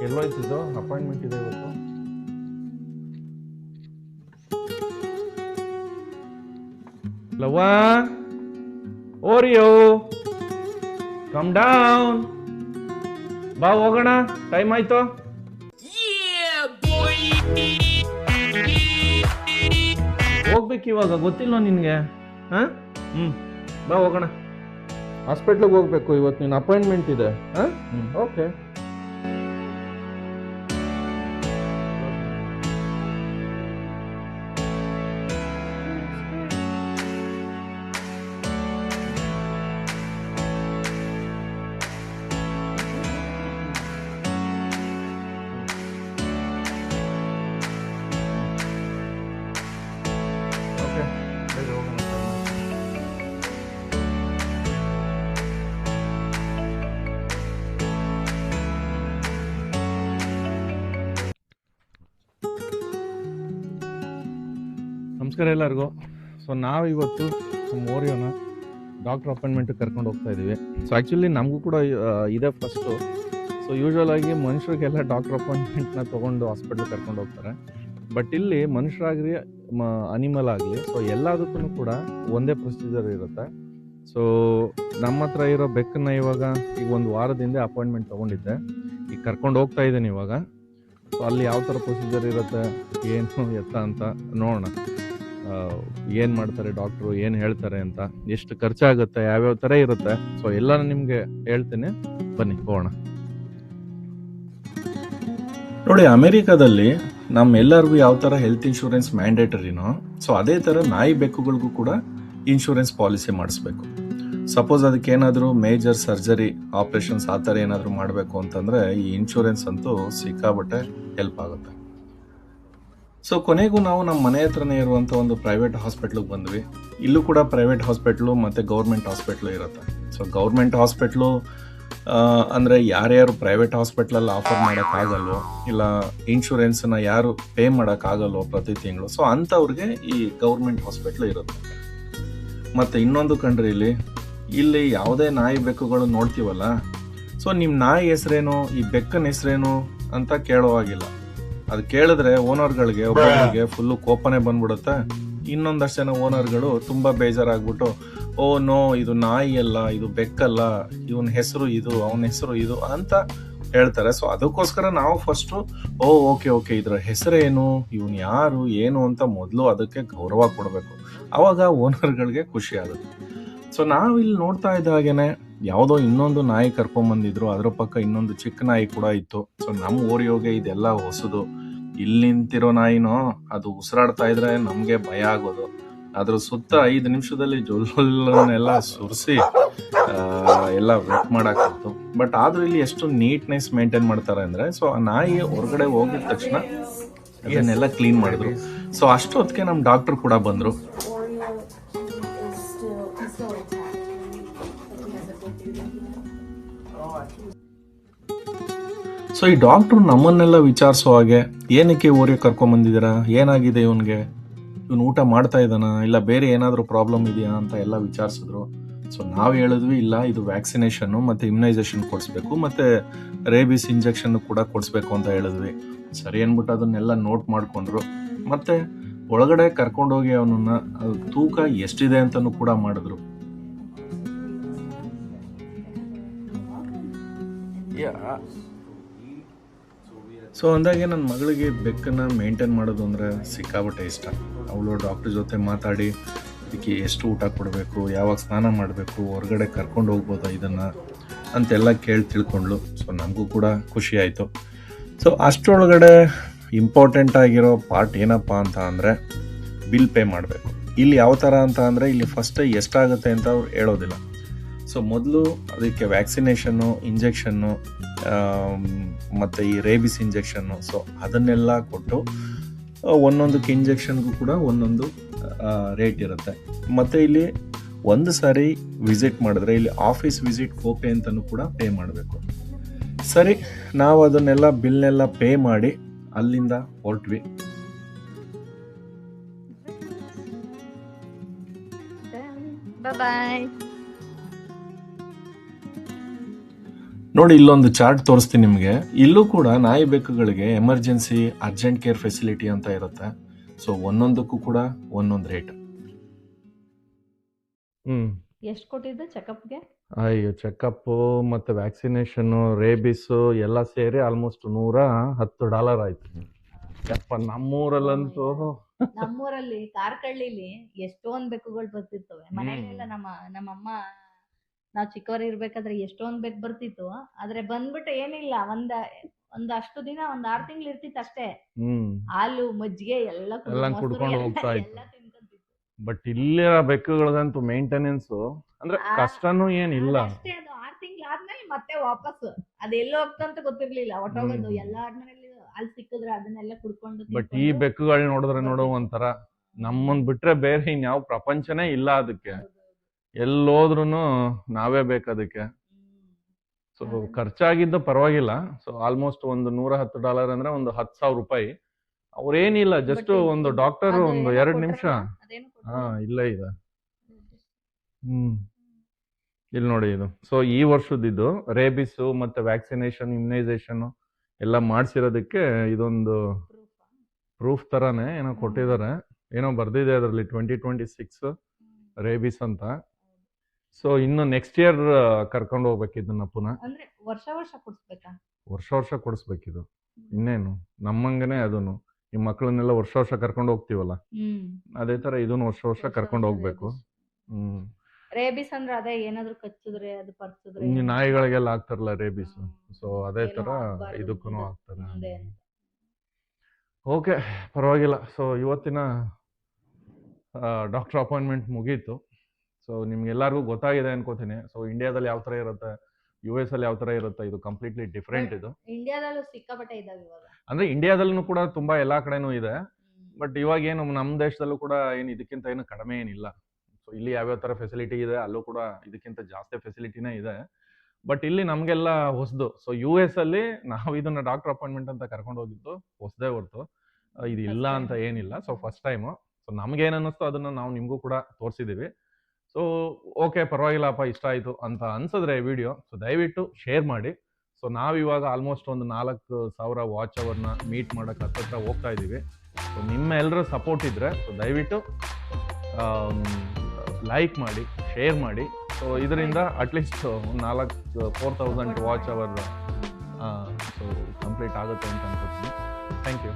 ಎಲ್ಲೋಯ್ತಿದ್ದು appointment ಇದೆ ಇವತ್ತು. ಲವ್ವಾ, Oreo, come down, ಬಾ ಹೋಗೋಣ, ಟೈಮ್ ಆಯ್ತು. ಹೋಗ್ಬೇಕು ಇವಾಗ, ಗೊತ್ತಿಲ್ಲ ನಿನ್ಗೆ? ಹಾ, ಬಾ ಹೋಗೋಣ. ಹಾಸ್ಪಿಟ್ಲಿಗೆ ಹೋಗ್ಬೇಕು ಇವತ್ತು, ನಿನ್ನ ಅಪಾಯಿಂಟ್ಮೆಂಟ್ ಇದೆ. ಓಕೆ. ನಮಸ್ಕಾರ ಎಲ್ಲರಿಗೂ. ಸೊ ನಾವು ಇವತ್ತು ಮೋರಿಯೋನ ಡಾಕ್ಟರ್ ಅಪಾಯಿಂಟ್ಮೆಂಟ್ ಕರ್ಕೊಂಡು ಹೋಗ್ತಾ ಇದ್ದೀವಿ. ಸೊ ಆ್ಯಕ್ಚುಲಿ ನಮಗೂ ಕೂಡ ಇದೇ ಫಸ್ಟು. ಸೊ ಯೂಶ್ವಲ್ ಆಗಿ ಮನುಷ್ಯರಿಗೆಲ್ಲ ಡಾಕ್ಟರ್ ಅಪಾಯಿಂಟ್ಮೆಂಟ್ನ ತೊಗೊಂಡು ಹಾಸ್ಪಿಟ್ಲಿಗೆ ಕರ್ಕೊಂಡು ಹೋಗ್ತಾರೆ. ಬಟ್ ಇಲ್ಲಿ ಮನುಷ್ಯರಾಗಲಿ ಅನಿಮಲ್ ಆಗಲಿ, ಸೊ ಎಲ್ಲದಕ್ಕೂ ಕೂಡ ಒಂದೇ ಪ್ರೊಸೀಜರ್ ಇರುತ್ತೆ. ಸೊ ನಮ್ಮ ಹತ್ರ ಇರೋ ಬೆಕ್ಕನ್ನ ಇವಾಗ ಈಗ ಒಂದು ವಾರದಿಂದ ಅಪಾಯಿಂಟ್ಮೆಂಟ್ ತೊಗೊಂಡಿದ್ದೆ, ಈಗ ಕರ್ಕೊಂಡು ಹೋಗ್ತಾ ಇದ್ದೀನಿ ಇವಾಗ. ಸೊ ಅಲ್ಲಿ ಯಾವ ಥರ ಪ್ರೊಸೀಜರ್ ಇರುತ್ತೆ, ಏನು ಎತ್ತ ಅಂತ ನೋಡೋಣ. ಏನು ಮಾಡ್ತಾರೆ ಡಾಕ್ಟ್ರು, ಏನು ಹೇಳ್ತಾರೆ ಅಂತ, ಎಷ್ಟು ಖರ್ಚಾಗುತ್ತೆ, ಯಾವ್ಯಾವ ಥರ ಇರುತ್ತೆ, ಸೊ ಎಲ್ಲ ನಿಮಗೆ ಹೇಳ್ತೇನೆ, ಬನ್ನಿ ಹೋಗೋಣ. ನೋಡಿ, ಅಮೆರಿಕಾದಲ್ಲಿ ನಮ್ಮೆಲ್ಲರಿಗೂ ಯಾವ ಥರ ಹೆಲ್ತ್ ಇನ್ಶೂರೆನ್ಸ್ ಮ್ಯಾಂಡೇಟರಿನೋ, ಸೊ ಅದೇ ಥರ ನಾಯಿ ಬೆಕ್ಕುಗಳಿಗೂ ಕೂಡ ಇನ್ಶೂರೆನ್ಸ್ ಪಾಲಿಸಿ ಮಾಡಿಸ್ಬೇಕು. ಸಪೋಸ್ ಅದಕ್ಕೆ ಏನಾದರೂ ಮೇಜರ್ ಸರ್ಜರಿ, ಆಪ್ರೇಷನ್ಸ್ ಆ ಥರ ಏನಾದರೂ ಮಾಡಬೇಕು ಅಂತಂದರೆ ಈ ಇನ್ಶೂರೆನ್ಸ್ ಅಂತೂ ಸಿಕ್ಕಾಬಟ್ಟೆ ಹೆಲ್ಪ್ ಆಗುತ್ತೆ. ಸೊ ಕೊನೆಗೂ ನಾವು ನಮ್ಮ ಮನೆ ಹತ್ರನೇ ಇರುವಂಥ ಒಂದು ಪ್ರೈವೇಟ್ ಹಾಸ್ಪಿಟ್ಲಿಗೆ ಬಂದ್ವಿ. ಇಲ್ಲೂ ಕೂಡ ಪ್ರೈವೇಟ್ ಹಾಸ್ಪಿಟ್ಲು ಮತ್ತು ಗೌರ್ಮೆಂಟ್ ಹಾಸ್ಪಿಟ್ಲು ಇರುತ್ತೆ. ಸೊ ಗೌರ್ಮೆಂಟ್ ಹಾಸ್ಪಿಟ್ಲು ಅಂದರೆ ಯಾರ್ಯಾರು ಪ್ರೈವೇಟ್ ಹಾಸ್ಪಿಟ್ಲಲ್ಲಿ ಆಫರ್ ಮಾಡೋಕ್ಕಾಗಲ್ವೋ, ಇಲ್ಲ ಇನ್ಶೂರೆನ್ಸನ್ನ ಯಾರು ಪೇ ಮಾಡೋಕ್ಕಾಗಲ್ವೋ ಪ್ರತಿ ತಿಂಗಳು, ಸೊ ಅಂಥವ್ರಿಗೆ ಈ ಗೌರ್ಮೆಂಟ್ ಹಾಸ್ಪಿಟ್ಲು ಇರುತ್ತೆ. ಮತ್ತು ಇನ್ನೊಂದು ಕಂಡ್ರಿ, ಇಲ್ಲಿ ಯಾವುದೇ ನಾಯಿ ಬೆಕ್ಕುಗಳು ನೋಡ್ತೀವಲ್ಲ, ಸೊ ನಿಮ್ಮ ನಾಯಿ ಹೆಸರೇನು, ಈ ಬೆಕ್ಕನ ಹೆಸರೇನು ಅಂತ ಕೇಳೋವಾಗಿಲ್ಲ. ಅದು ಕೇಳಿದ್ರೆ ಓನರ್ಗಳಿಗೆ ಒಬ್ಬರಿಗೆ ಫುಲ್ಲು ಕೋಪನೇ ಬಂದ್ಬಿಡುತ್ತೆ. ಇನ್ನೊಂದಷ್ಟು ಜನ ಓನರ್ಗಳು ತುಂಬ ಬೇಜಾರಾಗ್ಬಿಟ್ಟು, ಓ ನೋ, ಇದು ನಾಯಿ ಅಲ್ಲ, ಇದು ಬೆಕ್ಕಲ್ಲ, ಇವನ ಹೆಸರು ಇದು, ಅವನ ಹೆಸರು ಇದು ಅಂತ ಹೇಳ್ತಾರೆ. ಸೊ ಅದಕ್ಕೋಸ್ಕರ ನಾವು ಫಸ್ಟು ಓಕೆ ಇದರ ಹೆಸರೇನು, ಇವನು ಯಾರು, ಏನು ಅಂತ ಮೊದಲು ಅದಕ್ಕೆ ಗೌರವ ಕೊಡಬೇಕು. ಆವಾಗ ಓನರ್ಗಳಿಗೆ ಖುಷಿ ಆಗುತ್ತೆ. ಸೊ ನಾವು ಇಲ್ಲಿ ನೋಡ್ತಾ ಇದ್ದ ಹಾಗೇನೆ ಯಾವುದೋ ಇನ್ನೊಂದು ನಾಯಿ ಕರ್ಕೊಂಬಂದಿದ್ರು, ಅದ್ರ ಪಕ್ಕ ಇನ್ನೊಂದು ಚಿಕ್ಕ ನಾಯಿ ಕೂಡ ಇತ್ತು. ಸೊ ನಮ್ಮ ಓರಿಯೋಗೆ ಇದೆಲ್ಲ ಹೊಸದು. ಇಲ್ಲಿ ನಿಂತಿರೋ ನಾಯಿನೋ ಅದು ಉಸಿರಾಡ್ತಾ ಇದ್ರೆ ನಮಗೆ ಭಯ ಆಗೋದು. ಅದ್ರ ಸುತ್ತ 5 ನಿಮಿಷದಲ್ಲಿ ಜೊಲ್ಲನ್ನೆಲ್ಲ ಸುರಿಸಿ ಎಲ್ಲ ವೆಟ್ ಮಾಡಾಕಿತ್ತು. ಬಟ್ ಆದ್ರೂ ಇಲ್ಲಿ ಎಷ್ಟು ನೀಟ್ನೆಸ್ ಮೇಂಟೈನ್ ಮಾಡ್ತಾರೆ ಅಂದ್ರೆ, ಸೊ ಆ ನಾಯಿ ಹೊರಗಡೆ ಹೋಗಿದ ತಕ್ಷಣ ಅದನ್ನೆಲ್ಲ ಕ್ಲೀನ್ ಮಾಡಿದ್ರು. ಸೊ ಅಷ್ಟೊತ್ತಿಗೆ ನಮ್ಮ ಡಾಕ್ಟರ್ ಕೂಡ ಬಂದ್ರು. ಸೊ ಈ ಡಾಕ್ಟ್ರು ನಮ್ಮನ್ನೆಲ್ಲ ವಿಚಾರಿಸೋ ಹಾಗೆ, ಏನಕ್ಕೆ ಓರಿಯೋ ಕರ್ಕೊಂಬಂದಿದ್ದೀರಾ, ಏನಾಗಿದೆ ಇವನ್ಗೆ, ಇವನು ಊಟ ಮಾಡ್ತಾ ಇದ್ದಾನ, ಇಲ್ಲ ಬೇರೆ ಏನಾದರೂ ಪ್ರಾಬ್ಲಮ್ ಇದೆಯಾ ಅಂತ ಎಲ್ಲ ವಿಚಾರಿಸಿದ್ರು. ಸೊ ನಾವು ಹೇಳಿದ್ವಿ, ಇಲ್ಲ ಇದು ವ್ಯಾಕ್ಸಿನೇಷನ್ನು ಮತ್ತು ಇಮ್ಯುನೈಸೇಷನ್ ಕೊಡಿಸ್ಬೇಕು, ಮತ್ತು ರೇಬಿಸ್ ಇಂಜೆಕ್ಷನ್ ಕೂಡ ಕೊಡಿಸ್ಬೇಕು ಅಂತ ಹೇಳಿದ್ವಿ. ಸರಿ ಅಂದ್ಬಿಟ್ಟು ಅದನ್ನೆಲ್ಲ ನೋಟ್ ಮಾಡಿಕೊಂಡ್ರು. ಮತ್ತು ಒಳಗಡೆ ಕರ್ಕೊಂಡೋಗಿ ಅವನನ್ನ ತೂಕ ಎಷ್ಟಿದೆ ಅಂತಲೂ ಕೂಡ ಮಾಡಿದ್ರು. ಸೊ ಅಂದಾಗೆ ನನ್ನ ಮಗಳಿಗೆ ಬೆಕ್ಕನ್ನು ಮೇಂಟೈನ್ ಮಾಡೋದು ಅಂದರೆ ಸಿಕ್ಕಾಬಟ್ಟೆ ಇಷ್ಟ. ಅವಳು ಡಾಕ್ಟರ್ ಜೊತೆ ಮಾತಾಡಿ ಇದಕ್ಕೆ ಎಷ್ಟು ಊಟ ಕೊಡಬೇಕು, ಯಾವಾಗ ಸ್ನಾನ ಮಾಡಬೇಕು, ಹೊರಗಡೆ ಕರ್ಕೊಂಡು ಹೋಗ್ಬೋದಾ ಇದನ್ನು ಅಂತೆಲ್ಲ ಕೇಳಿ ತಿಳ್ಕೊಂಡ್ಳು. ಸೊ ನಮಗೂ ಕೂಡ ಖುಷಿ ಆಯಿತು. ಸೊ ಅಷ್ಟರೊಳಗಡೆ ಇಂಪಾರ್ಟೆಂಟ್ ಆಗಿರೋ ಪಾರ್ಟ್ ಏನಪ್ಪ ಅಂತ ಅಂದರೆ ಬಿಲ್ ಪೇ ಮಾಡಬೇಕು. ಇಲ್ಲಿ ಯಾವ ಥರ ಅಂತ ಅಂದರೆ, ಇಲ್ಲಿ ಫಸ್ಟ್ ಎಷ್ಟಾಗುತ್ತೆ ಅಂತ ಅವ್ರು ಹೇಳೋದಿಲ್ಲ. ಸೊ ಮೊದಲು ಅದಕ್ಕೆ ವ್ಯಾಕ್ಸಿನೇಷನ್ನು, ಇಂಜೆಕ್ಷನ್ನು ಮತ್ತು ಈ ರೇಬಿಸ್ ಇಂಜೆಕ್ಷನ್ನು, ಸೊ ಅದನ್ನೆಲ್ಲ ಕೊಟ್ಟು ಒಂದೊಂದಕ್ಕೆ ಇಂಜೆಕ್ಷನ್ಗೂ ಕೂಡ ಒಂದೊಂದು ರೇಟ್ ಇರುತ್ತೆ. ಮತ್ತು ಇಲ್ಲಿ ಒಂದು ಸಾರಿ ವಿಸಿಟ್ ಮಾಡಿದ್ರೆ ಇಲ್ಲಿ ಆಫೀಸ್ ವಿಸಿಟ್ ಕೋಪೆ ಅಂತಲೂ ಕೂಡ ಪೇ ಮಾಡಬೇಕು. ಸರಿ, ನಾವು ಅದನ್ನೆಲ್ಲ ಬಿಲ್ನೆಲ್ಲ ಪೇ ಮಾಡಿ ಅಲ್ಲಿಂದ ಹೊರಟ್ವಿ. ನೋಡಿ ಇಲ್ಲೊಂದು ಚಾರ್ಟ್ ತೋರಿಸ್ತೀನಿ ನಿಮಗೆ. ಇಲ್ಲೂ ಕೂಡ ನಾಯಿ ಬೆಕ್ಕುಗಳಿಗೆ ಎಮರ್ಜೆನ್ಸಿ ಅರ್ಜೆಂಟ್ ಕೇರ್ ಫೆಸಿಲಿಟಿ ಅಂತ ಇರುತ್ತೆ. ಸೊ ಒಂದೊಂದಕ್ಕೂ ಕೂಡ ಒಂದೊಂದು ರೇಟ್. ಎಷ್ಟು ಕೊಟ್ಟಿದ್ದು ಚೆಕಪ್ಗೆ? ಅಯ್ಯೋ, ಚೆಕಪ್ ಮತ್ತೆ ವ್ಯಾಕ್ಸಿನೇಷನ್, ರೇಬಿಸ್ ಎಲ್ಲ ಸೇರಿ ಆಲ್ಮೋಸ್ಟ್ $110 ಆಯ್ತು. ಯಪ್ಪ, ನಮ್ಮೂರಲ್ಲಂತೂ ನಮ್ಮೂರಲ್ಲಿ ಕಾರ್ಕಳ್ಳಿಲಿ ಎಷ್ಟೊಂದ್ ಬೆಕ್ಕುಗಳು ಬರ್ತಿರ್ತವೆ. ಮನೆಯಲ್ಲೆಲ್ಲ ನಮ್ಮಮ್ಮ ನಾವ್ ಚಿಕ್ಕವರು ಇರ್ಬೇಕಾದ್ರೆ ಎಷ್ಟೊಂದ್ ಬೆಕ್ಕು ಬರ್ತಿತ್ತು. ಆದ್ರೆ ಬಂದ್ಬಿಟ್ಟು ಏನಿಲ್ಲ, ಒಂದ್ ಅಷ್ಟು ದಿನ 6 ತಿಂಗಳು ಇರ್ತಿತ್ತು ಅಷ್ಟೇ. ಹಾಲು ಮಜ್ಜಿಗೆ ಎಲ್ಲ ಕುಡ್ಕೊಂಡು ಹೋಗ್ತಾ ಇತ್ತು. ಬಟ್ ಇಲ್ಲಿರ ಬೆಕ್ಕುಗಳಿಗಂತೂ ಮೇಂಟೆನೆನ್ಸ್ ಅಂದ್ರೆ ಕಷ್ಟನೂ ಏನಿಲ್ಲ. ಅಷ್ಟೇ, ಅದು 6 ತಿಂಗಳು ಆದ್ಮೇಲೆ ಮತ್ತೆ ವಾಪಸ್ ಅದೆಲ್ಲೋ ಹೋಗ್ತಂತ ಗೊತ್ತಿರ್ಲಿಲ್ಲ, ಹೊಟ್ಟೋಗೋದು. ಎಲ್ಲಾರ ಮನೇಲಿ ಅಲ್ಲಿ ಸಿಕ್ಕಿದ್ರೆ ಅದನ್ನೆಲ್ಲ ಕುಡ್ಕೊಂಡು. ಬಟ್ ಈ ಬೆಕ್ಕುಗಳು ನೋಡಿದ್ರೆ ಒಂಥರ ನಮ್ಮನ್ ಬಿಟ್ರೆ ಬೇರೆ ಇನ್ಯಾವ ಪ್ರಪಂಚನೇ ಇಲ್ಲ ಅದಕ್ಕೆ. ಎಲ್ಲೋದ್ರು ನಾವೇ ಬೇಕು ಅದಕ್ಕೆ. ಸೊ ಖರ್ಚಾಗಿದ್ದು ಪರವಾಗಿಲ್ಲ. ಸೊ ಆಲ್ಮೋಸ್ಟ್ ಒಂದು $110 ಅಂದ್ರೆ ಒಂದು $10,000. ಅವ್ರೇನಿಲ್ಲ, ಜಸ್ಟ್ ಒಂದು ಡಾಕ್ಟರ್ ಒಂದು 2 ನಿಮಿಷ. ಇಲ್ಲೇ ಇದೆ. ಇಲ್ಲಿ ನೋಡಿ ಇದು. ಸೊ ಈ ವರ್ಷದಿದ್ದು ರೇಬಿಸ್ ಮತ್ತೆ ವ್ಯಾಕ್ಸಿನೇಷನ್, ಇಮ್ಯುನೈಸೇಷನ್ ಎಲ್ಲ ಮಾಡ್ಸಿರೋದಕ್ಕೆ ಇದೊಂದು ಪ್ರೂಫ್ ತರಾನೇ ಏನೋ ಕೊಟ್ಟಿದ್ದಾರೆ. ಏನೋ ಬರ್ದಿದೆ ಅದರಲ್ಲಿ 2026 ರೇಬಿಸ್ ಅಂತ. ಸೊ ಇನ್ನು ನೆಕ್ಸ್ಟ್ ಇಯರ್ ಕರ್ಕೊಂಡು ಹೋಗ್ಬೇಕಿದ್ದನ್ನ ಪುನಃ. ವರ್ಷ ಕೊಡಿಸ್ಬೇಕಿದು. ಇನ್ನೇನು ನಮ್ಮಂಗನೆ ಅದನ್ನು ಈ ಮಕ್ಕಳನ್ನೆಲ್ಲ ವರ್ಷ ಕರ್ಕೊಂಡು ಹೋಗ್ತೀವಲ್ಲ, ಅದೇ ತರ ಇದನ್ನು ವರ್ಷ ಕರ್ಕೊಂಡು ಹೋಗ್ಬೇಕು. ರೇಬಿಸ್ ಅಂದ್ರೆ ಅದೇ ಏನಾದ್ರು ಕಚ್ಚಿದ್ರೆ ಅದು ಪರ್ಚಿದ್ರೆ ನಾಯಿಗಳಿಗೆಲ್ಲ ಆಗ್ತಾರಲ್ಲ ರೇಬಿಸ್. ಸೊ ಅದೇ ತರ ಇದಕ್ಕೂ ಆಗ್ತಾರೆ. ಓಕೆ, ಪರವಾಗಿಲ್ಲ. ಸೊ ಇವತ್ತಿನ ಡಾಕ್ಟರ್ ಅಪಾಯಿಂಟ್ಮೆಂಟ್ ಮುಗೀತು. ಸೊ ನಿಮ್ಗೆಲ್ಲರಿಗೂ ಗೊತ್ತಾಗಿದೆ ಅನ್ಕೋತೀನಿ. ಸೊ ಇಂಡಿಯಾದಲ್ಲಿ ಯಾವ ತರ ಇರುತ್ತೆ, US ಅಲ್ಲಿ ಯಾವ ತರ ಇರುತ್ತೆ, ಇದು ಕಂಪ್ಲೀಟ್ಲಿ ಡಿಫ್ರೆಂಟ್. ಇದು ಇಂಡಿಯಾದಲ್ಲೂ ಸಿಕ್ಕಾಪಟ್ಟೆ ಇದಾವೆ ಇವಾಗ. ಅಂದ್ರೆ ಇಂಡಿಯಾದಲ್ಲೂ ಕೂಡ ತುಂಬಾ ಎಲ್ಲಾ ಕಡೆನೂ ಇದೆ. ಬಟ್ ಇವಾಗ ಏನು ನಮ್ಮ ದೇಶದಲ್ಲೂ ಕೂಡ ಏನು ಇದಕ್ಕಿಂತ ಏನು ಕಡಿಮೆ ಏನಿಲ್ಲ. ಸೊ ಇಲ್ಲಿ ಯಾವ್ಯಾವ ತರ ಫೆಸಿಲಿಟಿ ಇದೆ ಅಲ್ಲೂ ಕೂಡ ಇದಕ್ಕಿಂತ ಜಾಸ್ತಿ ಫೆಸಿಲಿಟಿನೇ ಇದೆ. ಬಟ್ ಇಲ್ಲಿ ನಮ್ಗೆಲ್ಲ ಹೊಸದು. ಸೊ US ಅಲ್ಲಿ ನಾವು ಇದನ್ನ ಡಾಕ್ಟರ್ ಅಪಾಯಿಂಟ್ಮೆಂಟ್ ಅಂತ ಕರ್ಕೊಂಡು ಹೋಗಿದ್ದು ಹೊಸದೇ ಹೊರತು ಇದು ಇಲ್ಲ ಅಂತ ಏನಿಲ್ಲ. So first time. ಸೊ ನಮ್ಗೆ ಏನ್ ಅನ್ನಿಸ್ತು ಅದನ್ನ ನಾವು ನಿಮ್ಗೂ ಕೂಡ ತೋರಿಸಿದೀವಿ. ಸೊ ಓಕೆ, ಪರವಾಗಿಲ್ಲಪ್ಪ, ಇಷ್ಟ ಆಯ್ತು ಅಂತ ಅನ್ಸಿದ್ರೆ ವಿಡಿಯೋ, ಸೊ ದಯವಿಟ್ಟು ಶೇರ್ ಮಾಡಿ. ಸೊ ನಾವಿವಾಗ ಆಲ್ಮೋಸ್ಟ್ ಒಂದು 4,000 ವಾಚ್ ಅವರ್ನ ಮೀಟ್ ಮಾಡಕ್ಕೆ ಹತ್ರ ಹೋಗ್ತಾ ಇದ್ದೀವಿ. ಸೊ ನಿಮ್ಮ ಎಲ್ಲರ ಸಪೋರ್ಟ್ ಇದ್ರೆ ಸೊ ದಯವಿಟ್ಟು ಲೈಕ್ ಮಾಡಿ, ಶೇರ್ ಮಾಡಿ. ಸೊ ಇದರಿಂದ at least 4,000 watch hour so complete ಆಗುತ್ತೆ ಅಂತ ಅನ್ಕೋತೀನಿ. Thank you.